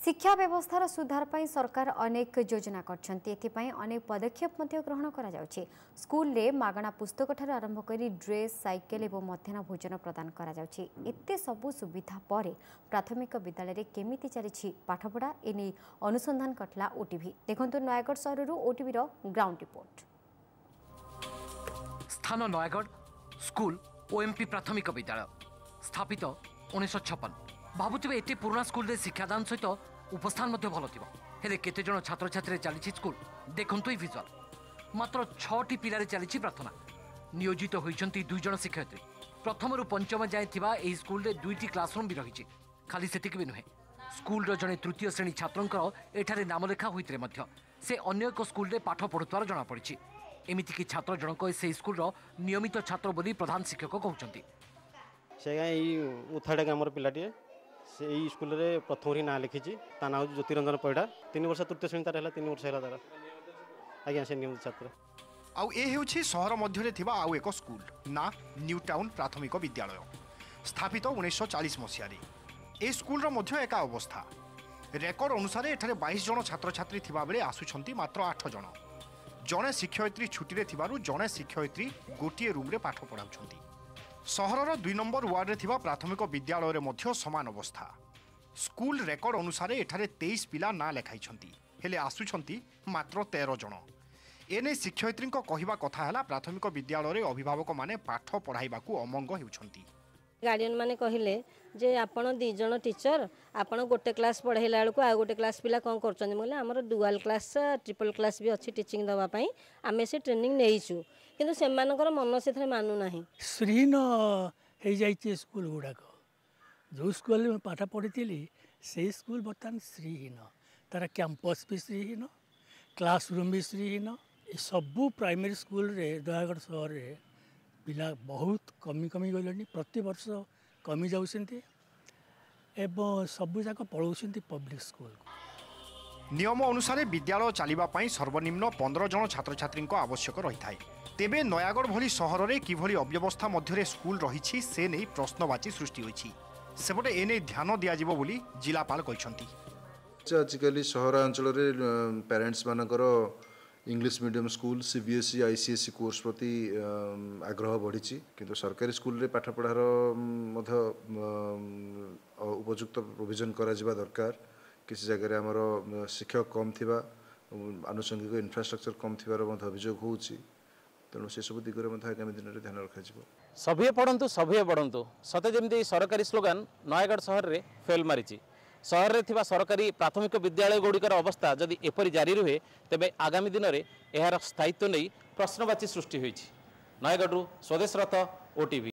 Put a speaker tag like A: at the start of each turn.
A: शिक्षा व्यवस्थार सुधार पर सरकार अनेक योजना करछन्ती अनेक पदक्षेप ग्रहण करा स्कूल रे मागणा पुस्तक ठार आरंभ करी ड्रेस साइकेल और मध्याह्न भोजन प्रदान करा एते सबु सुविधा पर प्राथमिक विद्यालय केमिति चली पाठपढ़ा एने अनुसंधान करला ओटीवी देखंतु नयागढ़ सहर ओटीवी ग्राउंड रिपोर्ट।
B: स्थान नयागढ़ स्कूल ओएमपी प्राथमिक विद्यालय स्थापित 1956 भावुवे एत पुराना स्कूल रे शिक्षादान सहित उपस्थान भल थी हेले केते जन छात्र छात्री चली स्कूल देखंतु ये विजुअल मात्र 6टी पिलारे चली प्रार्थना नियोजित होती 2 जन शिक्षयित्री प्रथम रु पंचम जाए यह स्कूल रे 2टी क्लासरूम भी रही खाली सेतिक भी नुहे स्कूल रो जने तृतीय श्रेणी छात्रों एठारे नामलेखा होते से अन्य एक स्कूल रे पाठ पढ़ुवार जमापड़ी एमितिकी छात्र जनक से स्कूल रो नियमित छात्र बोली प्रधान शिक्षक कहते
C: उथाड़ा ग्रामर पिलाटे से स्कूल रे प्रथम ही ना लिखी ता ना ज्योतिरंजन पैड़ा 3 वर्ष तृतीय श्रेणी तार 3 वर्ष है तार आज्ञा से नियमित छात्र
D: आउ ए हेउछि शहर मध्य थिबा आउ एक स्कूल ना न्यू टाउन प्राथमिक विद्यालय स्थापित 1940 मसीह ए स्कूल रो मध्य एका अवस्था रेकर्ड अनुसार एठारे 22 जन छात्र छात्री थिबा बेले आसुछंती मात्र 8 जन जने शिक्षयित्री छुट्टी रे थिबारु जने शिक्षयित्री गोटिए रूम रे पाठ पढ़ाउछंती। सहरर 2 नंबर वार्ड रे थिबा प्राथमिक विद्यालय रे मध्य समान अवस्था स्कूल रेकर्ड अनुसार एठारे 23 पिला ना लेखाइछंती हेले आसुछंती मात्र 13 जन एने शिक्षयित्री कहिबा कथा हला प्राथमिक विद्यालय रे अभिभावक माने पाठ पढ़ाइबाकू अमंग हेउछंती।
E: गार्डियन माने कहिले जे आपण 2 जन टीचर आपण गोटे क्लास पढ़ाइला बेलू आ गोटे क्लास पिला कौन करछंती बोले हमर डुअल क्लास ट्रिपल क्लास भी अच्छी टीचिंग दवा पई आमे से ट्रेनिंग नेइछु किंतु से मानकर मन से थरे मानु नाही
F: श्रीन हे जाइए स्कूल गुड़ाक जो स्कूल में पाठ पढ़ी से स्कूल बर्तमान श्रीहीन तार कैंपस भी श्रीहीन क्लासरूम भी श्रीहीन सबू प्राइमरी स्कूल रे नयागढ़ सहर रे पिला बहुत कमी कमी गले प्रति वर्ष कमी जाऊँगी एवं सबू जाक पढ़ाऊँ पब्लिक स्कूल।
D: नियम अनुसार विद्यालय चलिबा पई सर्वनिम्न 15 जन छात्र छात्री आवश्यक रही है तेबे नयागढ़ भली सहर में किभली अव्यवस्था मध्य स्कूल रही से नहीं प्रश्नवाची सृष्टि होइछि सेपटे एने ध्यान दियाजिबो बोली जिलापाल कहिसंती।
G: आजिकल सहरांचल पेरेंट्स मानकर English medium school CBSE ICSE course प्रति आग्रह बढ़ी किंतु सरकारी स्कूल रे पाठ पढ़ार उपयुक्त प्रोविजन करा जिबा दरकार किसी जगह आमर शिक्षक कम थिबा आनुषंगिक इंफ्रास्ट्रक्चर कम थिबार अभियोग होउछि तेणु से सब दिगरे आगामी दिन में ध्यान रखा
H: सभे पढ़ंतु सभे बढ़ंतु सते जमी सरकारी स्लोगान नयागढ़ सहर में फेल मारी सहर में थिबा सरकारी प्राथमिक विद्यालय गुड़िकर अवस्था जदि एपरी जारी रुहे तेबे आगामी दिन में यार स्थायित्व नहीं प्रश्नवाची सृष्टि होइछि। नयागढ़ स्वदेश रथ ओटीवी।